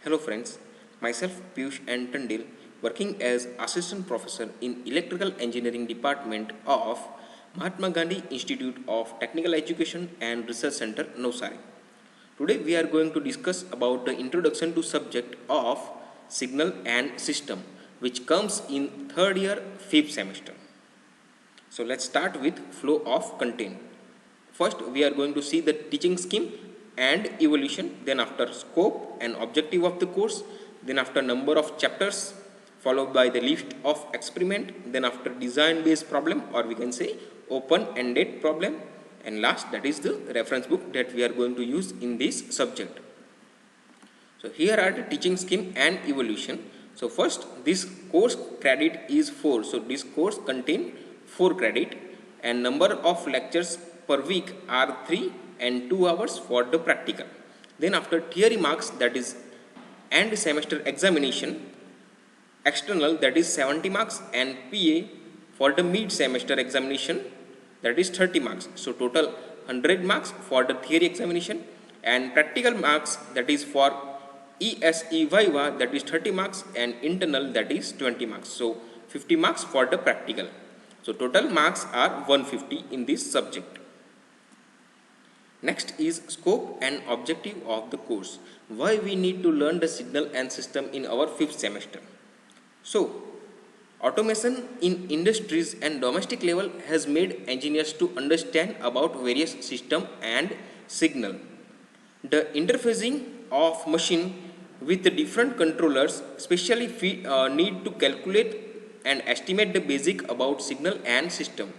Hello friends, myself Piyush and Tandil working as Assistant Professor in Electrical Engineering Department of Mahatma Gandhi Institute of Technical Education and Research Center, Navsari. Today we are going to discuss about the introduction to subject of signal and system which comes in third year 5th semester. So let's start with flow of content. First, we are going to see the teaching scheme and evolution, then after scope and objective of the course, then after number of chapters, followed by the list of experiment, then after design based problem, or we can say open ended problem, and last, that is the reference book that we are going to use in this subject. So here are the teaching scheme and evolution. So first, this course credit is 4. So this course contain 4 credit and number of lectures per week are 3 and 2 hours for the practical. Then after theory marks, that is end semester examination, external, that is 70 marks, and PA for the mid semester examination, that is 30 marks. So total 100 marks for the theory examination, and practical marks, that is for ESE Viva, that is 30 marks, and internal, that is 20 marks. So 50 marks for the practical. So total marks are 150 in this subject. Next is scope and objective of the course. Why we need to learn the signal and system in our 5th semester. So automation in industries and domestic level has made engineers to understand about various system and signal. The interfacing of machine with the different controllers, especially need to calculate and estimate the basic about signal and system.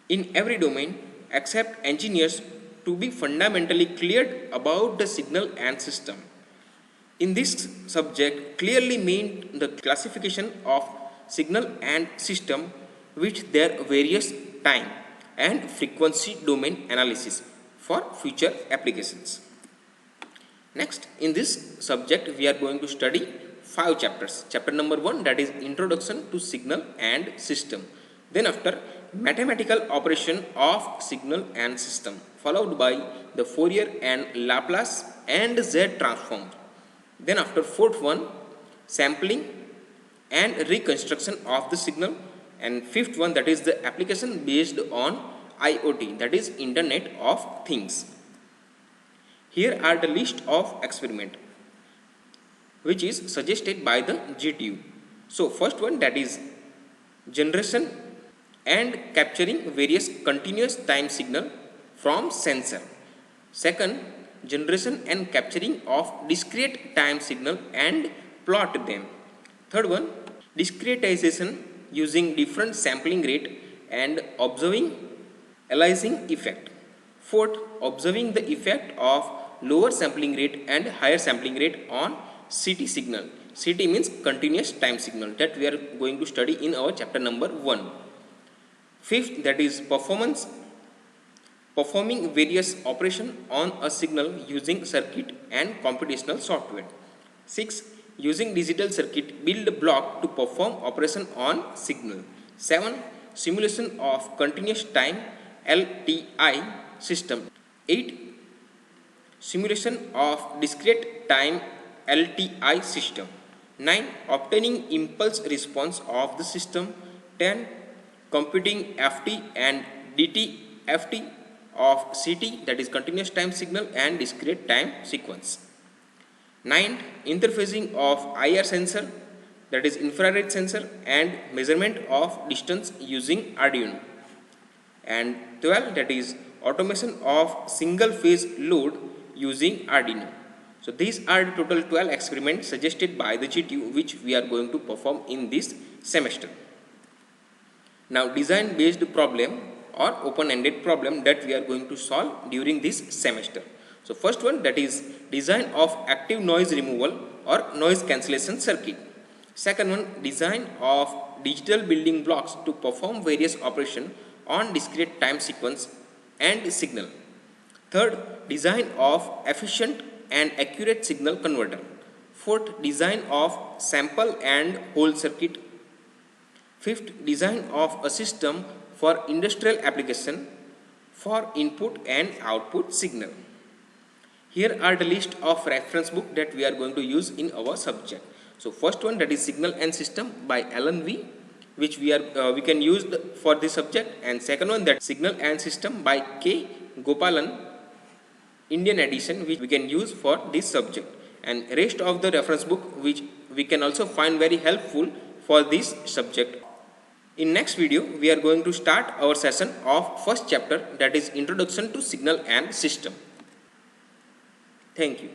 In every domain, except engineers to be fundamentally cleared about the signal and system. In this subject, clearly mean the classification of signal and system with their various time and frequency domain analysis for future applications. Next, in this subject, we are going to study 5 chapters. Chapter number 1, that is Introduction to Signal and System. Then after, Mathematical Operation of Signal and System, followed by the Fourier and Laplace and Z transform. Then after 4th one, Sampling and Reconstruction of the Signal, and 5th one, that is the application based on IoT, that is Internet of Things. Here are the list of experiment which is suggested by the GTU. So first one, that is generation and capturing various continuous time signal from sensor. Second, generation and capturing of discrete time signal and plot them. Third one, discretization using different sampling rate and observing aliasing effect. Fourth, observing the effect of lower sampling rate and higher sampling rate on CT signal. CT means continuous time signal, that we are going to study in our chapter number 1. Fifth, that is performing various operation on a signal using circuit and computational software. 6. Using digital circuit build block to perform operation on signal. 7. Simulation of continuous time LTI system. 8. Simulation of discrete time LTI system. 9. Obtaining impulse response of the system. 10. Computing FT and DTFT of CT, that is continuous time signal and discrete time sequence. 9. Interfacing of IR sensor, that is infrared sensor, and measurement of distance using Arduino. And 12, that is automation of single phase load using Arduino. So these are the total 12 experiments suggested by the GTU which we are going to perform in this semester. Now design based problem or open ended problem that we are going to solve during this semester. So first one, that is design of active noise removal or noise cancellation circuit. Second one, design of digital building blocks to perform various operations on discrete time sequence and signal. Third, design of efficient and accurate signal converter. Fourth, design of sample and hold circuit. Fifth, design of a system for industrial application for input and output signal. Here are the list of reference book that we are going to use in our subject. So first one, that is Signal and System by Alan V, which we can use for this subject, and second one, that Signal and System by K. Gopalan, Indian edition, which we can use for this subject, and rest of the reference book which we can also find very helpful for this subject. In next video, we are going to start our session of first chapter, that is Introduction to Signal and System. Thank you.